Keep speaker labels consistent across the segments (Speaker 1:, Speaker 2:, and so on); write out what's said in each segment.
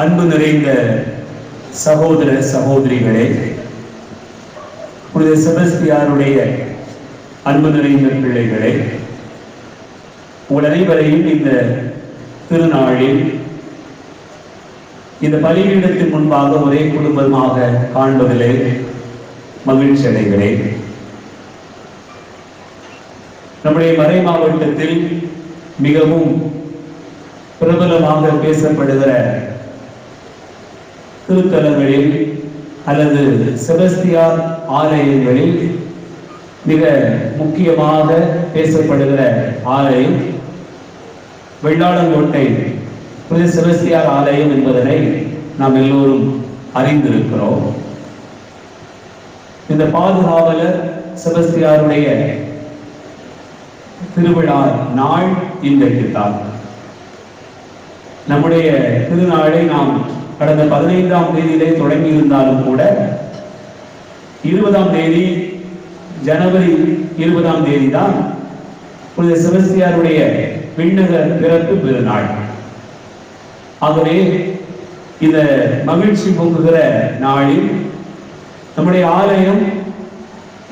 Speaker 1: அன்பு நிறைந்த சகோதர சகோதரிகளே, புனித செபஸ்தியாருடைய அன்பு நிறைந்த பிள்ளைகளே, உங்கள் அனைவரையும் இந்த திருநாளில் இந்த பலிபீடத்தின் முன்பாக ஒரே குடும்பமாக காண்பதிலே மகிழ்ச்சி அடைகிறேன். நம்முடைய மறை மாவட்டத்தில் மிகவும் பிரபலமாக பேசப்படுகிற திருத்தலங்களில் அல்லது செபஸ்தியார் ஆலயங்களில் மிக முக்கியமாக பேசப்படுகிற ஆலயம் வெள்ளாளங்கோட்டை புனித செபஸ்தியார் ஆலயம் என்பதனை நாம் எல்லோரும் அறிந்திருக்கிறோம். இந்த பாதுகாவலர் செபஸ்தியாருடைய திருவிழா நாள் இன்றைக்குத்தான். நம்முடைய திருநாளை நாம் கடந்த 15ஆம் தேதியிலே தொடங்கி இருந்தாலும் கூட 20ஆம் தேதி ஜனவரி 20ஆம் தேதி தான் புனித செபஸ்தியாருடைய விண்ணக பிறப்பு பெருநாள். ஆகவே இந்த மகிழ்ச்சி பொங்குகிற நாளில் நம்முடைய ஆலயம்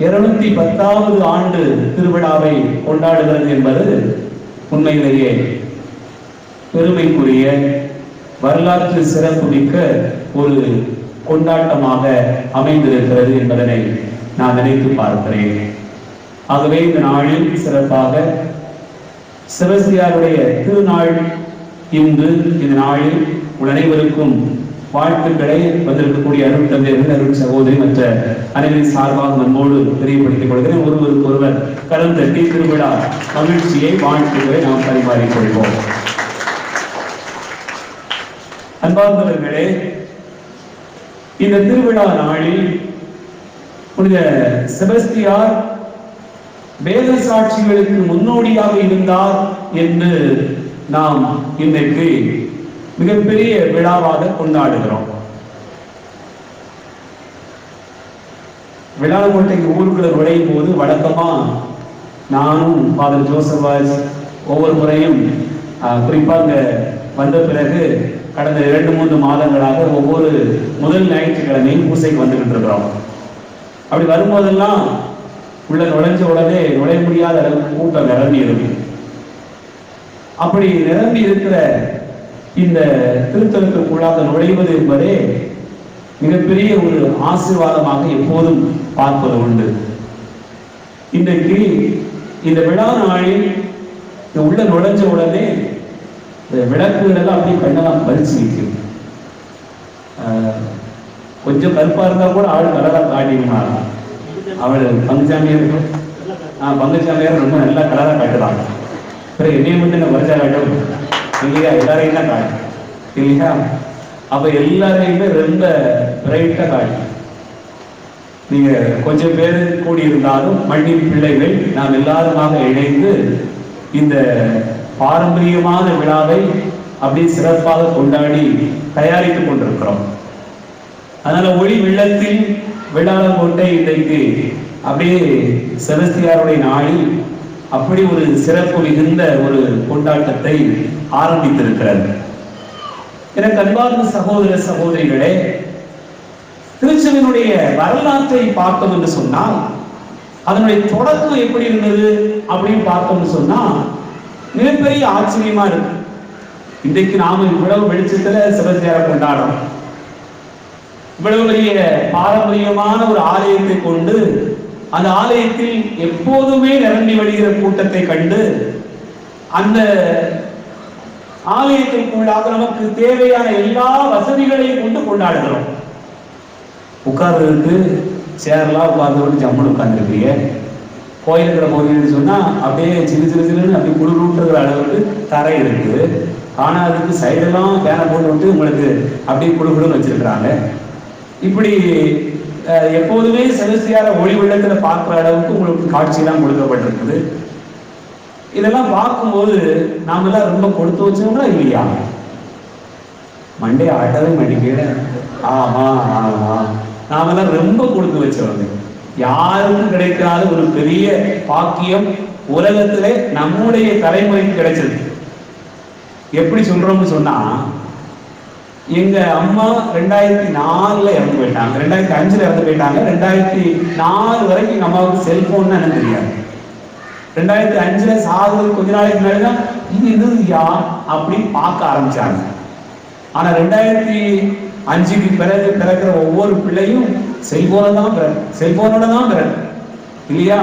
Speaker 1: 210வது ஆண்டு திருவிழாவை கொண்டாடுகிறது என்பது உண்மையிலேயே பெருமைக்குரிய வரலாற்று சிறப்புமிக்க ஒரு கொண்டாட்டமாக அமைந்திருக்கிறது என்பதனை நான் நினைத்து பார்க்கிறேன். ஆகவே இந்த நாளில் சிறப்பாக செபஸ்தியாருடைய திருநாள் இன்று இந்த நாளில் அனைவருக்கும் வாழ்த்துக்களை வந்திருக்கக்கூடிய அருள் தந்தையர்கள், அருள் சகோதரி மற்ற அனைவரின் சார்பாக நம்மோடு தெரியப்படுத்திக் கொள்கிறேன். ஒருவருக்கு ஒருவர் கரம் தட்டி திருவிழா மகிழ்ச்சியை வாழ்த்துக்களை நாம் பரிமாறிக்கொள்வோம். அன்பார்ந்தவர்களே, இந்த திருவிழா நாளில் புனித செபஸ்தியார் வேத சாட்சிகளுக்கு முன்னோடியாக இருந்தார் என்று நாம் இன்றைக்கு மிகப்பெரிய விழாவாக கொண்டாடுகிறோம். வெள்ளாளங்கோட்டைக்கு ஊருக்குள்ள நுழையும் போது வழக்கமா நானும் ஃபாதர் ஜோசப் ஒவ்வொரு முறையும் குறிப்பாக வந்த பிறகு கடந்த 2-3 மாதங்களாக ஒவ்வொரு முதல் ஞாயிற்றுக்கிழமையும் பூசைக்கு வந்துகிட்டு இருக்கிறோம். அப்படி வரும்போதெல்லாம் உள்ள நுழைஞ்ச உடனே நுழைய முடியாத அளவுக்கு கூட்டம் நிரம்பி இருக்கு. அப்படி நிரம்பி இருக்கிற இந்த திருத்தலத்திற்குள்ளாக நுழைவது என்பதே மிகப்பெரிய ஒரு ஆசீர்வாதமாக எப்போதும் பார்ப்பது உண்டு. இன்றைக்கு இந்த விழா நாளில் உள்ள நுழைஞ்ச உடனே விளக்குகள் எல்லாம் அப்படியே கண்ணெல்லாம் பறிச்சு நிற்கும். கொஞ்சம் கருப்பா இருந்தா கூட ஆள் கலரா காட்டினாங்க. அவள் பங்குச்சாமியார் ரொம்ப நல்லா கலரா காட்டுறாங்க. பிறகு என்னைய மட்டும் என்ன வரிசா காட்டும் இல்லையா? எல்லாரையும் தான் காட்டு இல்லையா? அப்ப எல்லாரையுமே ரொம்ப பிரைட்டா காட்டு. நீங்க கொஞ்சம் பேர் கூடியிருந்தாலும் மண்ணின் பிள்ளைகள் நாம் எல்லாருமாக இணைந்து இந்த பாரம்பரியமான விழாவை அப்படியே சிறப்பாக கொண்டாடி தயாரித்துக் கொண்டிருக்கிறோம். அதனால ஒளி வெள்ளத்தில் வெள்ளாளங்கோட்டை இன்றைக்கு அப்படியே செபஸ்தியாருடைய நாளில் அப்படி ஒரு சிறப்பு மிகுந்த ஒரு கொண்டாட்டத்தை ஆரம்பித்திருக்கிறது. எனக்கு அன்பார்ந்த சகோதர சகோதரிகளே, திருச்சபையினுடைய வரலாற்றை பார்த்தோம் என்று சொன்னால் அதனுடைய தொடக்கம் எப்படி இருந்தது அப்படின்னு பார்த்தோம்னு சொன்னா மிகப்பெரிய ஆச்சரியமா இருக்கு. இன்றைக்கு நாம இவ்வளவு வெளிச்சத்துல செபஸ்தியாரை கொண்டாடுறோம். இவ்வளவு பெரிய பாரம்பரியமான ஒரு ஆலயத்தை கொண்டு அந்த ஆலயத்தில் எப்போதுமே நிரம்பி வழிகிற கூட்டத்தை கண்டு அந்த ஆலயத்திற்குள்ளாக நமக்கு தேவையான எல்லா வசதிகளையும் கொண்டு கொண்டாடுகிறோம். உட்கார்றதுக்கு சேர்லாம் உட்கார்ந்து ஜம்முன்னு உட்கார்ந்துருக்கீங்க. கோயிலுங்கிற கோயில்னு சொன்னா அப்படியே சின்ன அப்படி குளிரூட்டுற அளவுக்கு தரை இருக்குது. ஆனா அதுக்கு சைடெல்லாம் பேனை போட்டு விட்டு உங்களுக்கு அப்படியே குழுகுழுன்னு வச்சிருக்கிறாங்க. இப்படி எப்போதுமே செபஸ்தியாரை ஒளி வெள்ளத்துல பார்க்குற அளவுக்கு உங்களுக்கு காட்சியெல்லாம் கொடுக்கப்பட்டிருக்குது. இதெல்லாம் பார்க்கும்போது நாம எல்லாம் ரொம்ப கொடுத்து வச்சோம்னா இல்லையா? மண்டே ஆட்டவே மாட்டேங்கிற. ஆமா ஆமா, நாம எல்லாம் ரொம்ப கொடுத்து வச்சவங்க. யாருக்கும் கிடைக்காத ஒரு பெரிய பாக்கியம் உலகத்திலே நம்முடைய தலைமுறைக்கு கிடைச்சது. எப்படி சொல்றோம்னு சொன்னா எங்க அம்மா 2004 இறந்து போயிட்டாங்க, 2005 இறந்து போயிட்டாங்க. 2004 வரைக்கும் எங்க அம்மாவுக்கு செல்போன் என்ன தெரியாது. 2005 சாகுறது கொஞ்ச நாளைக்கு முன்னாடிதான் இது என்னதுயா அப்படின்னு பார்க்க ஆரம்பிச்சாங்க. ஆனா 2005க்கு பிறகு பிறக்கிற ஒவ்வொரு பிள்ளையும் செல்போனோட தான் பிறகு இல்லையா.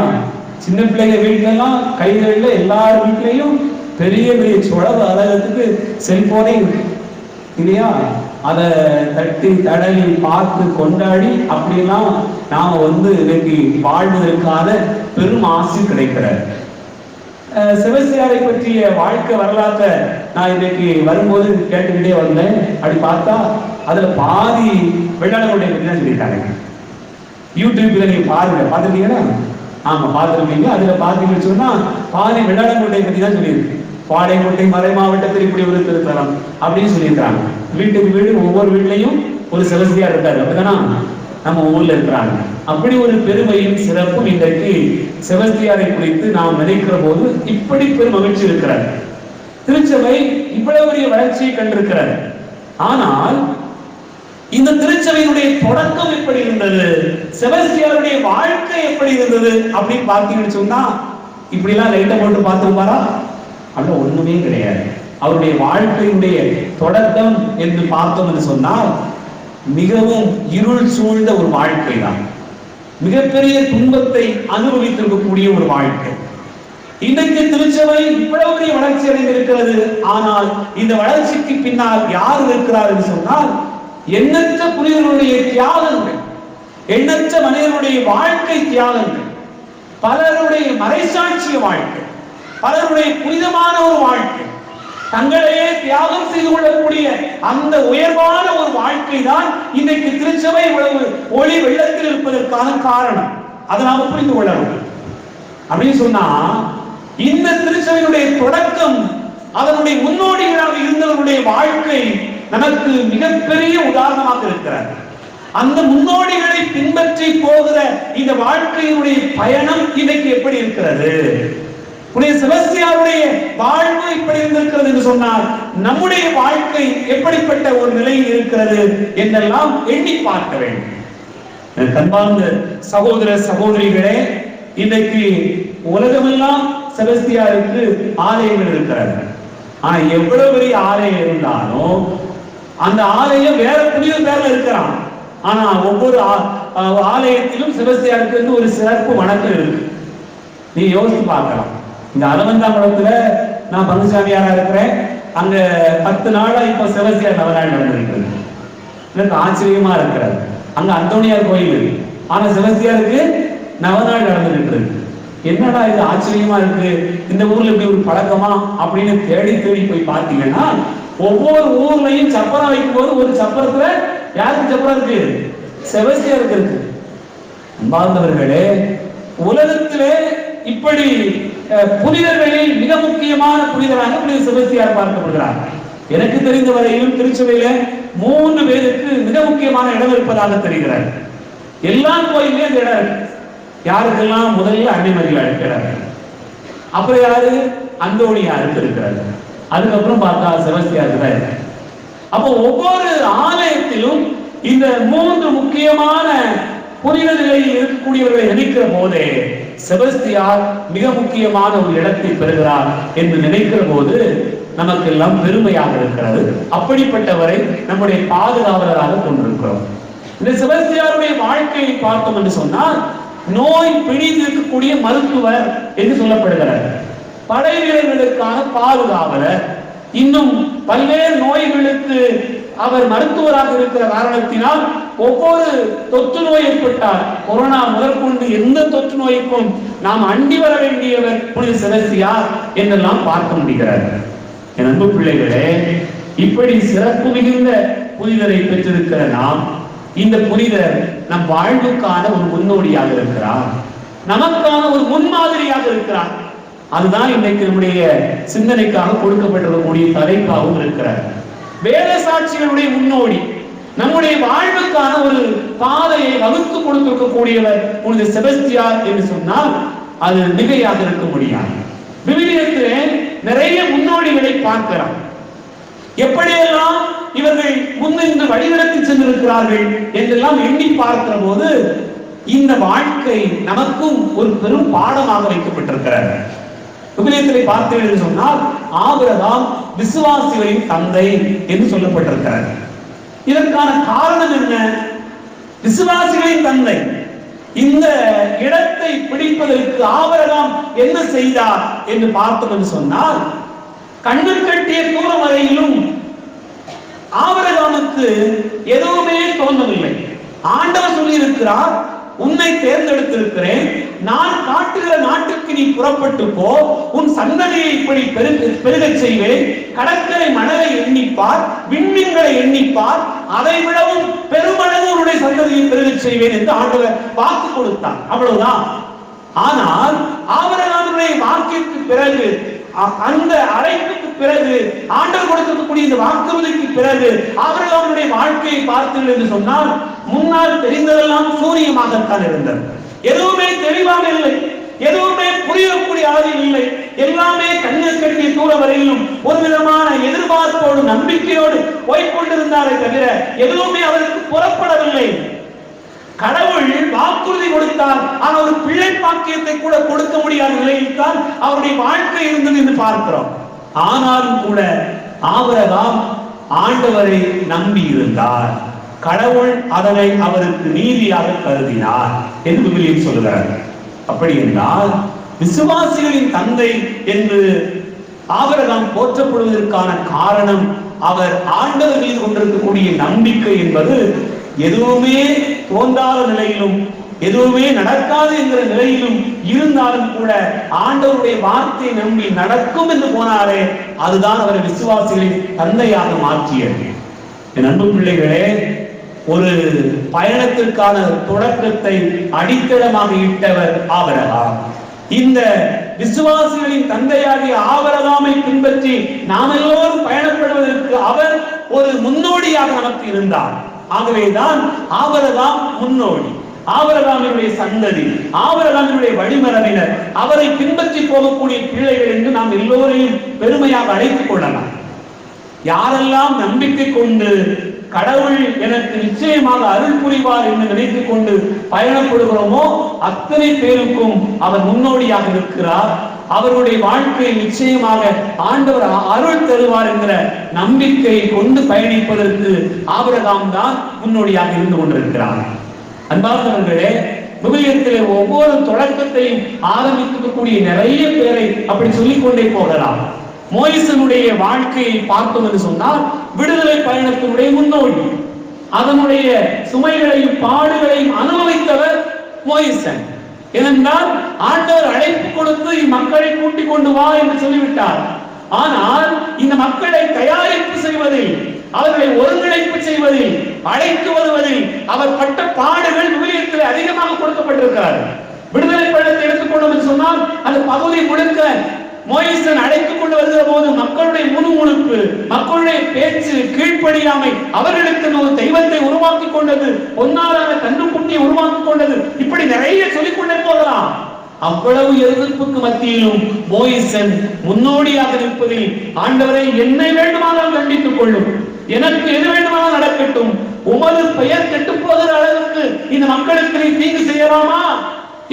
Speaker 1: சின்ன பிள்ளைங்க வீட்டுல எல்லாம் கைகளில் எல்லார் வீட்லையும் பெரிய பெரிய சுழவு அழகத்துக்கு செல்போனே இல்லையா. அதை தட்டி தடவி பார்த்து கொண்டாடி அப்படியெல்லாம் நாம இன்னைக்கு வாழ்வதற்கான பெரும் ஆசை கிடைக்கிறார். செபஸ்தியாரை பற்றிய வாழ்க்கை வரலாற்றை நான் இன்னைக்கு வரும்போது கேட்டுக்கிட்டே வந்தேன். அப்படி பார்த்தா அதுல பாதி வெள்ளாளர்களுடைய பற்றி தான் சொல்லிட்டாங்க. யூடியூப்ல நீங்க பாருங்க, பார்த்துருக்கீங்களா? ஆமா பார்த்துருக்கீங்க. அதுல பார்த்தீங்கன்னு சொன்னா பாதி வெள்ளாளர்களுடைய பற்றி தான் சொல்லியிருக்கு. பாளையங்கோட்டை மறை மாவட்டத்தில் இப்படி ஒரு திருத்தலம் அப்படின்னு சொல்லியிருக்காங்க. வீட்டுக்கு வீடு ஒவ்வொரு வீட்லையும் ஒரு செபஸ்தியார் இருக்காரு, அப்படிதானா நம்ம ஊர்ல இருக்கிறாங்க. அப்படி ஒரு பெருமையும் சிறப்பும் இன்றைக்கு செபஸ்தியாரை குறித்து நாம் நினைக்கிற போது இப்படி பெரும் மகிழ்ச்சி இருக்கிறார். திருச்சபை இவ்வளவு பெரிய வளர்ச்சியை கண்டிருக்கிறார். ஆனால் இந்த திருச்சபையினுடைய தொடக்கம் எப்படி இருந்தது, செபஸ்தியாருடைய வாழ்க்கை எப்படி இருந்தது அப்படின்னு பார்த்தீங்கன்னு சொன்னா இப்படி எல்லாம் லைட்டை போட்டு பார்த்துப்பாரா? அப்படி ஒண்ணுமே கிடையாது. அவருடைய வாழ்க்கையினுடைய தொடக்கம் என்று பார்த்தோம் என்று சொன்னால் மிகவும் இருள் சூழ்ந்த ஒரு வாழ்க்கை தான். மிகப்பெரிய துன்பத்தை அனுபவித்திருக்கக்கூடிய ஒரு வாழ்க்கை. இன்றைக்கு திருச்சபை இவ்வளவு பெரிய வளர்ச்சி அடைந்திருக்கிறது. ஆனால் இந்த வளர்ச்சிக்கு பின்னால் யார் இருக்கிறார் என்று சொன்னால் எண்ணற்ற புனிதர்களுடைய தியாகங்கள், எண்ணற்ற மனிதனுடைய வாழ்க்கை தியாகங்கள், பலருடைய மறைசாட்சிய வாழ்க்கை, பலருடைய புனிதமான ஒரு வாழ்க்கை, தங்களையே தியாகம் செய்து கொள்ளக்கூடிய அந்த உயர்வான ஒரு வாழ்க்கை தான் இன்றைக்கு திருச்சபை இவ்வளவு ஒளி வெள்ளத்தில் இருப்பதற்கான காரணம். அதை நாம புரிந்து கொள்ளணும். அப்படின்னு சொன்னா இந்த திருச்சபையினுடைய தொடக்கம், அதனுடைய முன்னோடிகளாக இருந்தவருடைய வாழ்க்கை நமக்கு மிகப்பெரிய உதாரணமாக இருக்கிறார். அந்த முன்னோடிகளை பின்பற்றி போகிற இந்த வாழ்க்கையினுடைய பயணம் இன்றைக்கு எப்படி இருக்கிறது, புனித செபஸ்தியாருடைய வாழ்வு இப்படி இருந்திருக்கிறது என்று சொன்னால் நம்முடைய வாழ்க்கை எப்படிப்பட்ட ஒரு நிலையில் இருக்கிறது என்றெல்லாம் எண்ணி பார்க்க வேண்டும். அன்பார்ந்த சகோதர சகோதரிகளே, இன்றைக்கு உலகமெல்லாம் செபஸ்தியாருக்கு ஆலயங்கள் இருக்கிறது. ஆனா எவ்வளவு பெரிய ஆலயம் இருந்தாலும் அந்த ஆலயம் வேற புனித பேர்ல இருக்கிறான். ஆனா ஒவ்வொரு ஆலயத்திலும் செபஸ்தியாருக்கு ஒரு சிறப்பு வணக்கம் இருக்கு. நீ யோசித்து பார்க்கலாம். இந்த அலவந்தாங்குளத்துல நான் பங்குசாமியாரா இருக்கிறேன். அங்க 10 நாளா இப்ப செபஸ்தியார் நவநாள் நடந்திருக்கிறது. எனக்கு ஆச்சரியமா இருக்கிறது. அங்க அந்தோனியார் கோயில் இருக்கு, ஆனா செபஸ்தியாருக்கு நவநாள் நடந்திருக்கிறது. என்னடா இது ஆச்சரியமா இருக்கு, இந்த ஊர்ல இப்படி ஒரு பழக்கமா அப்படின்னு தேடி தேடி போய் பார்த்தீங்கன்னா ஒவ்வொரு ஊர்லயும் சப்பரம் வைக்கும் போது ஒரு சப்பரத்துல யாருக்கு சப்பரம் இருக்கு? செபஸ்தியாருக்கு இருக்கு. அன்பார்ந்தவர்களே, உலகத்திலே இப்படி புனிதர்களில் மிக முக்கியமான புனிதராக புனித செபஸ்தியார் பார்க்கப்படுகிறார். எனக்கு தெரிந்த வரையிலும் திருச்சபையில 3 பேருக்கு மிக முக்கியமான இடம் இருப்பதாக தெரிகிறார். எல்லா கோயிலையும் அந்த இடம் இருக்கு. யாருக்கெல்லாம் முதல்ல அன்னைமரியாள் இருக்கிறார், அப்புறம் யாரு அந்தோணியாருக்கு இருக்கிறார், அதுக்கப்புறம் பார்த்தா செபஸ்தியாருக்கு தான் இருக்கு. அப்போ ஒவ்வொரு ஆலயத்திலும் இந்த 3 முக்கியமான புனித நிலையில் இருக்கக்கூடியவர்களை நினைக்கிற போதே செபஸ்தியார் மிக முக்கியமான ஒரு இடத்தை பெறுகிறார் என்று நினைக்கிற போது நமக்கு எல்லாம் பெருமையாக இருக்கிறது. அப்படிப்பட்டவரை நம்முடைய பாதுகாவலராக கொண்டிருக்கிறோம். இந்த செபஸ்தியாருடைய வாழ்க்கையை பார்த்தோம் என்று சொன்னால் நோய் பிடித்திருக்கக்கூடிய மருத்துவர் என்று சொல்லப்படுகிறார். படை வீரர்களுக்கான பாதுகாவலர், இன்னும் பல்வேறு நோய்களுக்கு அவர் மருத்துவராக இருக்கிற காரணத்தினால் ஒவ்வொரு தொற்று நோய் ஏற்பட்டால் கொரோனா முதற்கொண்டு எந்த தொற்று நோய்க்கும் நாம் அண்டி வர வேண்டியவர் புனித செபஸ்தியார் என்றெல்லாம் பார்க்க முடிகிறது. என் அன்பு பிள்ளைகளே, இப்படி சிறப்பு மிகுந்த புனிதரை பெற்றிருக்கிற நாம், இந்த புனிதர் நம் வாழ்வுக்கான ஒரு முன்னோடியாக இருக்கிறார், நமக்கான ஒரு முன்மாதிரியாக இருக்கிறார். அதுதான் இன்றைக்கு நம்முடைய சிந்தனைக்காக கொடுக்கப்பட்டிருக்கக்கூடிய தலைப்பாகவும் இருக்கிறார். வேத சாட்சிகளுடைய முன்னோடி, நம்முடைய வாழ்வுக்கான ஒரு பாதையை வகுத்து கொடுத்திருக்கக்கூடியவர் புனித செபஸ்தியார் என்று சொன்னால் அது மிகையாக இருக்க முடியாது. விவிலியத்திலே நிறைய முன்னோடிகளை பார்க்கிறோம். எப்படியெல்லாம் இவர்கள் முன்னின்று வழிநடத்தி சென்றிருக்கிறார்கள் என்றெல்லாம் எண்ணி பார்க்கிற போது இந்த வாழ்க்கை நமக்கும் ஒரு பெரும் பாடமாக வைக்கப்பட்டிருக்கிறது. விவிலியத்திலே பார்த்தீர்கள் என்று சொன்னால் ஆபிரகாம் விசுவாசிகளின் தந்தை என்று சொல்லப்பட்டிருக்கிறது. இதற்கான காரணம் என்ன? விசுவாசிகளின் தந்தை. இந்த இடத்தை பிடிப்பதற்கு ஆபிரகாம் என்ன செய்தார் என்று பார்த்தோம் என்று சொன்னால், கண்ணு கட்டிய தூரம் வரையிலும் ஆபிரகாமுக்கு எதுவுமே தோன்றவில்லை. ஆண்டவர் சொல்லி இருக்கிறார், உன்னை தேர்ந்தெடுத்திருக்கிறேன், நான் காட்டுகிற நாட்டுக்கு நீ புறப்பட்டு போ, உன் சந்ததியை இப்படி பெருகச் செய்வேன், கடற்கரை மணலை எண்ணிப்பார், விண்மீன்களை எண்ணிப்பார், அதை விடவும் பெருமளவு உன்னுடைய சந்ததியை பெருகச் செய்வேன் என்று ஆண்டவர் வாக்கு கொடுத்தார். அவ்வளவுதான். ஆனால் ஆபிரகாமுடைய வாக்கிற்கு பிறகு, அந்த அழைப்புக்கு பிறகு, ஆண்டவர் கொடுக்கக்கூடிய இந்த வாக்குறுதிக்கு பிறகு ஆபிரகாமுடைய வாழ்க்கையை பார்த்தீர்கள் என்று சொன்னால், முன்னால் தெரிந்ததெல்லாம் சூரியமாகத்தான் இருந்தது. எதுவுமே தெளிவாக இல்லை, எதுவுமே புரியக்கூடிய அளவில் இல்லை. எல்லாமே கண்ணீர் கட்டிய தூரம் வரையிலும் ஒரு விதமான எதிர்பார்ப்போடு நம்பிக்கையோடு போய்கொண்டிருந்தாரே தவிர எதுவுமே அவருக்கு புறப்படவில்லை. கடவுள் வாக்குறுதி கொடுத்தார், ஆனால் ஒரு பிள்ளை பாக்கியத்தை கூட கொடுக்க முடியாத நிலையில் தான் அவருடைய வாழ்க்கை இருந்தது என்று பார்க்கிறோம். ஆனாலும் கூட ஆபிரகாம் ஆண்டவரை நம்பி இருந்தார். கடவுள் அதனை அவருக்கு நீதியாக கருதினார் என்று விவிலியம் சொல்கிறார். அப்படி என்றால் விசுவாசிகளின் தந்தை என்று ஆபிரகாம் போற்றப்படுவதற்கான காரணம் அவர் ஆண்டவர் மீது கொண்டிருக்கக்கூடிய நம்பிக்கை என்பது எதுவுமே தோன்றாத நிலையிலும் எதுவுமே நடக்காது என்கிற நிலையிலும் இருந்தாலும் கூட ஆண்டவருடைய வார்த்தையை நம்பி நடக்கும் என்று போனாரே, அதுதான் அவரை விசுவாசிகளின் தந்தையாக மாற்றியது. என் அன்பு பிள்ளைகளே, ஒரு பயணத்திற்கான தொடக்கத்தை அடித்தளமாக இட்டவர் ஆபிரகாம். இந்த விசுவாசிகளின் தந்தையாகிய ஆபிரகாமை பின்பற்றி நாம் எல்லோரும் பயணப்படுவதற்கு அவர் ஒரு முன்னோடியாக நமக்கு இருந்தார். ஆகவேதான் ஆபிரகாம் முன்னோடி, ஆபிரகாமினுடைய சந்ததி, ஆபிரகாமினுடைய வழிமரபினர், அவரை பின்பற்றி போகக்கூடிய பிள்ளைகள் என்று நாம் எல்லோரையும் பெருமையாக அழைத்துக் கொள்ளலாம். யாரெல்லாம் நம்பிக்கை கொண்டு கடவுள் எனக்கு நிச்சயமாக அருள் புரிவார் என்று நினைத்துக் கொண்டு பயணப்படுகிறோமோ அத்தனை பேருக்கும் அவர் முன்னோடியாக இருக்கிறார். அவருடைய வாழ்க்கையை நிச்சயமாக ஆண்டவர் அருள் தருவார் என்கிற நம்பிக்கையை கொண்டு பயணிப்பதற்கு ஆபிரகாம் தான் முன்னோடியாக இருந்து கொண்டிருக்கிறார். அன்பார்ந்தவர்களே, விவிலியத்திலே ஒவ்வொரு தொடக்கத்தையும் ஆரம்பிக்கக்கூடிய நிறைய பேரை அப்படி சொல்லிக் கொண்டே போகலாம். மோயிசனுடைய வாழ்க்கையை பார்த்தோம் என்று சொன்னால் விடுதலை பயணத்தினுடைய முன்னோடி, அதனுடைய சுமைகளையும் பாடுகளையும் அனுபவித்தவர் மோயிசன். ஏனென்றால் ஆண்டவர் அழைப்பு கொடுத்து மக்களை கூட்டிக் கொண்டு வா என்று சொல்லிவிட்டார். ஆனால் இந்த மக்களை தயாரிப்பு செய்வதில், அவர்களை ஒருங்கிணைப்பு செய்வதில், அழைத்து வருவதில் அவர் பட்ட பாடுகள் விவிலியத்தில் அதிகமாக கொடுக்கப்பட்டிருக்கிறார். விடுதலை பயணத்தை எடுத்துக்கொண்டோம் என்று சொன்னால் அந்த பகுதி முழுக்க மோயிசன் அழைத்துக் கொண்டு வருகிற போது மக்களுடைய முணுமுணுப்பு, மக்களுடைய பேச்சு, கீழ்ப்படியாமை, அவர்களுக்கு ஒரு தெய்வத்தை உருவாக்கி கொண்டது, பொன்னாலான கன்றுக்குட்டியை உருவாக்கி கொண்டது, இப்படி நிறைய சொல்லிக்கொண்டே போகலாம். அவ்வளவு எதிர்ப்புக்கு மத்தியிலும் மோயிசன் முன்னோடியாக நிற்பதில், ஆண்டவரை என்னை வேண்டுமானால் கண்டித்துக் கொள்ளும், எனக்கு எது வேண்டுமானால் நடக்கட்டும், உமது பெயர் கெட்டு போகிற அளவுக்கு இந்த மக்களுக்கு நீ தீங்கு செய்யலாமா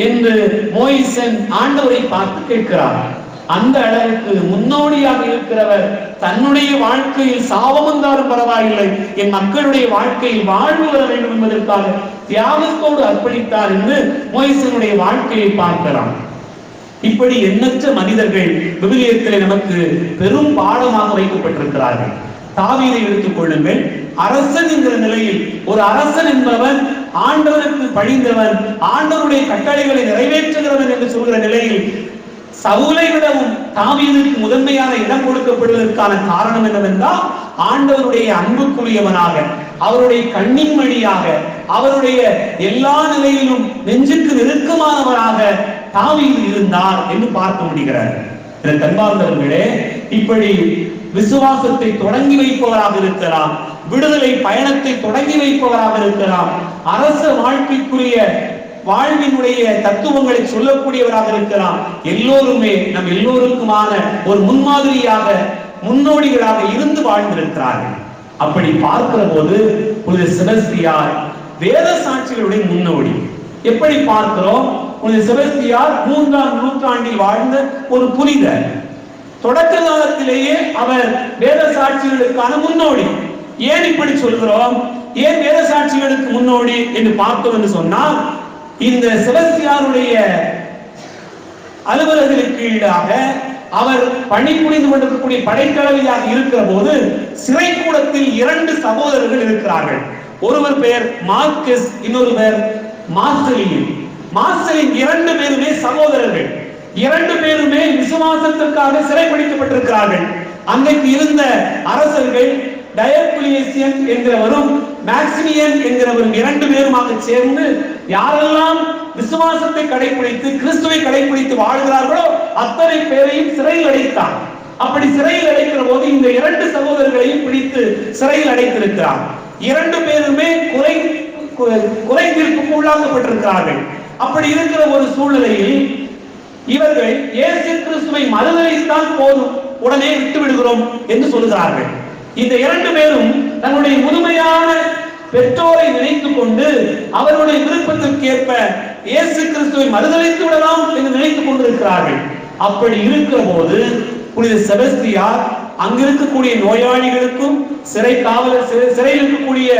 Speaker 1: என்று மோயிசன் ஆண்டவரை பார்த்து கேட்கிறார். அந்த அளவுக்கு முன்னோடியாக இருக்கிறவர் தன்னுடைய வாழ்க்கையில் சாபம் வந்தாலும் பரவாயில்லை, என் மக்களுடைய வாழ்க்கையில் வாழ்வு வர வேண்டும் என்பதற்காக தியாகத்தோடு அர்ப்பணித்தார் என்று மோயிசனுடைய வாழ்க்கையை பார்க்கலாம். இப்படி எண்ணற்ற மனிதர்கள் விவிலியத்திலே நமக்கு பெரும் பாடமாக வைக்கப்பட்டிருக்கிறார்கள். தாவீதை எடுத்துக் கொள்ளுங்கள். அரசன் என்கிற நிலையில் ஒரு அரசன் என்பவன் ஆண்டவருக்கு பணிந்தவன், ஆண்டவருடைய கட்டளைகளை நிறைவேற்றுகிறவன் என்று சொல்கிற நிலையில் சவுலை விடவும் தாவீதுக்கு முதன்மையான இடம் கொடுக்கப்படுவதற்கான காரணம் என்னவென்றால், ஆண்டவருடைய அன்புக்குரியவனாக, அவருடைய கண்ணின் மணியாக, அவருடைய எல்லா நிலையிலும் நெஞ்சுக்கு நெருக்கமானவராக தாவீது இருந்தார் என்று பார்க்க முடிகிறார். அன்பார்ந்தவர்களே, இப்படி விசுவாசத்தை தொடங்கி வைப்பவராக இருக்கலாம், விடுதலை பயணத்தை தொடங்கி வைப்பவராக இருக்கலாம், அரச வாழ்க்கைக்குரிய வாழ்வினுடைய தத்துவங்களை சொல்லக்கூடியவராக இருக்கலாம். எல்லோருமே நம் எல்லோருக்குமான ஒரு முன்மாதிரியாக முன்னோடிகளாக இருந்து வாழ்ந்திருக்கிறார்கள். அப்படி பார்க்கிற போது புனித செபஸ்தியார் வேத சாட்சிகளுடைய முன்னோடி. எப்படி பார்க்கிறோம்? புனித செபஸ்தியார் 3ஆம் நூற்றாண்டில் வாழ்ந்த ஒரு புனிதர். தொடக்க காலத்திலேயே அவர் வேத சாட்சிகளுக்கான முன்னோடி. ஏன் இப்படி சொல்கிறோம்? ஏன் வேத சாட்சிகளுக்கு முன்னோடி என்று பார்த்தோம் என்று சொன்னால், இந்த செபஸ்தியாருடைய அலுவலர்களுக்கு ஈடாக அவர் பணிபுரிந்து கொண்டிருக்கக்கூடிய படைத்தளபதியாக இருக்கிற போது சிறைக்கூடத்தில் 2 சகோதரர்கள் இருக்கிறார்கள். ஒருவர் பெயர் மார்க்கஸ், இன்னொரு பெயர் மார்சலின். 2 பேருமே சகோதரர்கள். 2 பேருமே விசுவாசத்திற்காக சிறைப்பிடிக்கப்பட்டிருக்கிறார்கள். அன்றைக்கு இருந்த அரசர்கள் டயக்குலியசியன் என்கிறவரும் மேக்சிமியன் என்கிறவரும் 2 பேருமாக சேர்ந்து யாரெல்லாம் விசுவாசத்தை கடைபிடித்து கிறிஸ்துவை கடைபிடித்து வாழ்கிறார்களோ அத்தனை பேரையும் சிறையில் அடைத்தார். அப்படி சிறையில் அடைக்கிற போது இந்த 2 சகோதரர்களையும் பிடித்து சிறையில் அடைத்திருக்கிறார். 2 பேருமே குறை தீர்ப்புக்கு உள்ளாக்கப்பட்டிருக்கிறார்கள். அப்படி இருக்கிற ஒரு சூழ்நிலையில் இவர்கள் இயேசு கிறிஸ்துவை மறுதலித்தால் போதும், உடனே விட்டு விடுகிறோம் என்று சொல்கிறார்கள். இந்த 2 பேரும் தன்னுடைய முழுமையான பெற்றோரை நினைத்துக் கொண்டு அவருடைய விருப்பத்திற்கேற்ப இயேசு கிறிஸ்துவை மறுதலித்து விடலாம் என்று நினைத்துக் கொண்டிருக்கிறார்கள். அப்படி இருக்கிற போது புனித செபஸ்தியார் அங்கிருக்கக்கூடிய நோயாளிகளுக்கும் சிறையில் இருக்கக்கூடிய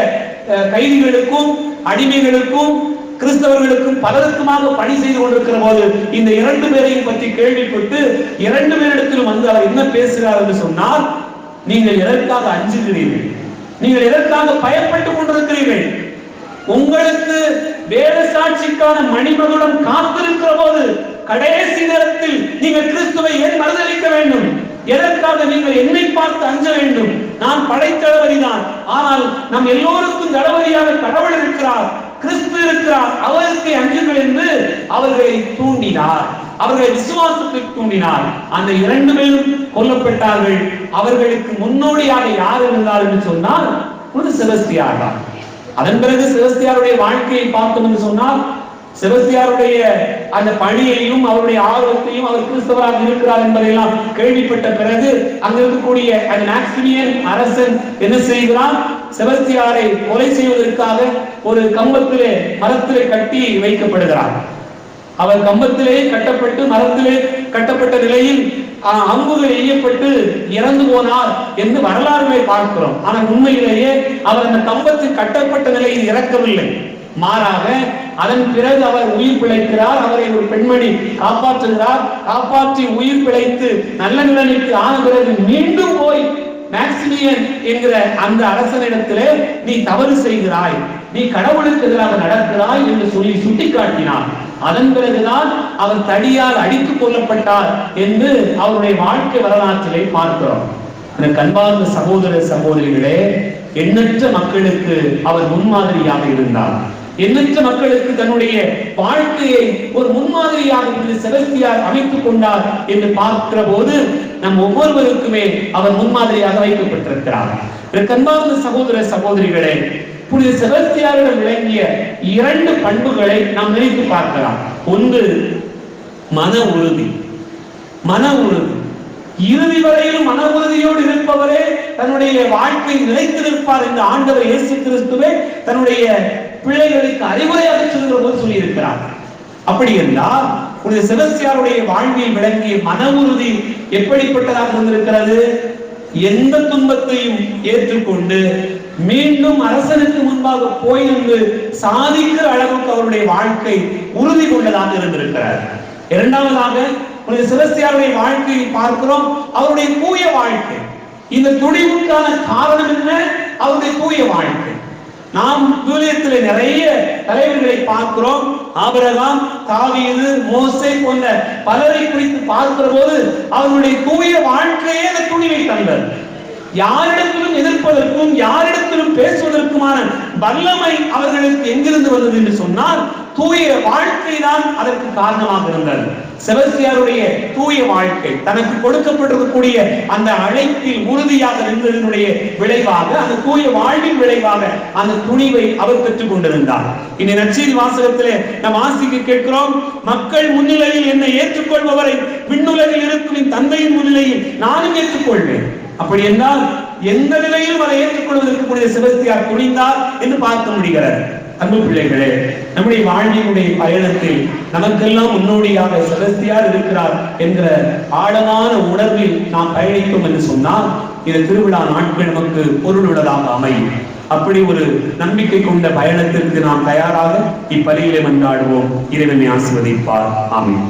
Speaker 1: கைதிகளுக்கும் அடிமைகளுக்கும் கிறிஸ்தவர்களுக்கும் பலருக்குமாக பணி செய்து கொண்டிருக்கிற போது இந்த 2 பேரையும் பற்றி கேள்விப்பட்டு 2 பேரிடத்திலும் வந்து அவர் என்ன பேசுகிறார் என்று சொன்னால், நீங்கள் எதற்காக அஞ்சுகிறீர்கள்? நீங்கள் எதற்காக பயப்பட்டுக் கொண்டிருக்கிறீர்கள்? உங்களுக்கு வேத சாட்சிக்கான மணிமகுடம் காத்திருக்கிற போது கடைசி நேரத்தில் நீங்கள் கிறிஸ்துவை ஏன் மறுதலிக்க வேண்டும்? எதற்காக நீங்கள் என்னை பார்த்து அஞ்ச வேண்டும்? நான் படைத்தளபதிதான், ஆனால் நம் எல்லோருக்கும் தளபதியாக கடவுள் இருக்கிறார், கிறிஸ்து இருக்கிறார், அவருக்கு அஞ்சுங்கள் என்று அவர்களை தூண்டினார், அவர்களை விசுவாசத்துக்கு தூண்டினார். அந்த 2 பேரும் கொல்லப்பட்டார்கள். அவர்களுக்கு முன்னோடியாக யார் இருந்தார் என்று சொன்னால் புனித செபஸ்தியார் தான். அதன் பிறகு செபஸ்தியாருடைய வாழ்க்கையை பார்த்தோம் என்று சொன்னால், செபஸ்தியாருடைய அந்த பணியையும் அவருடைய ஆர்வத்தையும் அவர் கிறிஸ்தவராக இருக்கிறார் என்பதையெல்லாம் கேள்விப்பட்ட பிறகு அங்கு இருக்கக்கூடிய அந்த மேக்சிமியன் அரசன் என்ன செய்கிறான்? செபஸ்தியாரை கொலை செய்வதற்காக ஒரு கம்பத்திலே மரத்திலே கட்டி வைக்கப்படுகிறார். அவர் கம்பத்திலே கட்டப்பட்டு மரத்திலே கட்டப்பட்ட நிலையில் அம்புகள் எய்யப்பட்டு இறந்து போனார் என்று வரலாறுகளை பார்க்கிறோம். ஆனால் உண்மையிலேயே அவர் அந்த கம்பத்தில் கட்டப்பட்ட நிலையில் இறக்கவில்லை. மாறாக அதன் பிறகு அவர் உயிர் பிழைக்கிறார். அவரை ஒரு பெண்மணி காப்பாற்றுகிறார். காப்பாற்றி உயிர் பிழைத்து நல்ல நிலைக்கு ஆன பிறகு மீண்டும் போய் மேக்சிமியன் என்கிற அந்த அரசனிடத்திலே நீ தவறு செய்கிறாய், நீ கடவுளுக்கு எதிராக நடக்கிறாய் என்று சொல்லி சுட்டிக்காட்டினார். அதன் பிறகுதான் அவர் தடியால் அடித்துக் கொல்லப்பட்டார் என்று அவருடைய வாழ்க்கை வரலாற்றிலே பார்க்கிறோம். அன்பார்ந்த சகோதர சகோதரிகளே, எண்ணற்ற மக்களுக்கு அவர் முன்மாதிரியாக இருந்தார். எண்ணற்ற மக்களுக்கு தன்னுடைய வாழ்க்கையை ஒரு முன்மாதிரியாக செபஸ்தியார் அமைத்துக் கொண்டார் என்று பார்க்கிற போது நம் ஒவ்வொருவருக்குமே அவர் முன்மாதிரியாக வைக்கப்பட்டிருக்கிறார். அன்பார்ந்த சகோதர சகோதரிகளே, புனித செபஸ்தியாரிடம் விளங்கிய 2 பண்புகளை நாம் நினைத்து பார்க்கலாம். ஒன்று மன உறுதி. மன உறுதி, இறுதி வரையிலும் மன உறுதியோடு இருப்பவரே தன்னுடைய வாழ்க்கை நிலைத்து நிற்பார் என்று ஆண்டவர் இயேசு கிறிஸ்துவே தன்னுடைய பிள்ளைகளுக்கு அறிவுரையாக சொல்கிற போது சொல்லி இருக்கிறார். அப்படி என்றால் புனித செபஸ்தியாருடைய வாழ்வில் விளங்கிய மன உறுதி எப்படிப்பட்டதாக இருந்திருக்கிறது? எந்த துன்பத்தையும் ஏற்றுக்கொண்டு மீண்டும் அரசனுக்கு முன்பாக போய் நின்று சாதிக்கிற அளவுக்கு அவருடைய வாழ்க்கை உறுதி கொண்டதாக இருந்திருக்கிறார். இரண்டாவதாக புனித செபஸ்தியாருடைய வாழ்க்கையை பார்க்கிறோம், அவருடைய தூய வாழ்க்கை. இந்த துணிவுக்கான காரணம் என்ன? அவருடைய தூய வாழ்க்கை. நாம் விவிலியத்தில் நிறைய தலைவர்களை பார்க்கிறோம். ஆபிரகாம், தாவீது, மோசே போன்ற பலரை குறித்து பார்க்கிற போது அவர்களுடைய தூய வாழ்க்கையே அந்த துணிவை தந்தது. யாரிடத்திலும் எதிர்ப்பதற்கும் யாரிடத்திலும் பேசுவதற்குமான வல்லமை அவர்களுக்கு எங்கிருந்து வந்தது என்று சொன்னால் தூய வாழ்க்கை தான் அதற்கு காரணமாக இருந்தது. செபஸ்தியாருடைய தூய வாழ்க்கை தனக்கு கொடுக்கப்பட்டிருக்கக்கூடிய அந்த அழைப்பில் உறுதியாக இருந்ததனுடைய விளைவாக, அந்த தூய வாழ்வின் விளைவாக அந்த துணிவை அவர் பெற்றுக் கொண்டிருந்தார். இந்த நற்செய்தி வாசகத்திலே நாம் வாசிக்க கேட்கிறோம், மக்கள் முன்னிலையில் என்னை ஏற்றுக்கொள்பவரை விண்ணுலகில் இருக்கும் என் தந்தையின் முன்னிலையில் நானும் ஏற்றுக்கொள்வேன். அப்படி என்றால் எந்த நிலையிலும் அதை ஏற்றுக்கொள்வதற்கு புனித செபஸ்தியார் துணிந்தார் என்று பார்க்க முடிகிறது. அன்பு பிள்ளைகளே, நம்முடைய வாழ்வினுடைய பயணத்தில் நமக்கெல்லாம் முன்னோடியாக செபஸ்தியார் இருக்கிறார் என்ற ஆழமான உணர்வில் நாம் பயணித்தோம் என்று சொன்னால் இந்த திருவிழா நாட்கள் நமக்கு பொருளுள்ளதாக அமையும். அப்படி ஒரு நம்பிக்கை கொண்ட பயணத்திற்கு நாம் தயாராக இப்பலியிலே மன்றாடுவோம். இறைவனை ஆசீர்வதிப்பார். ஆமென்.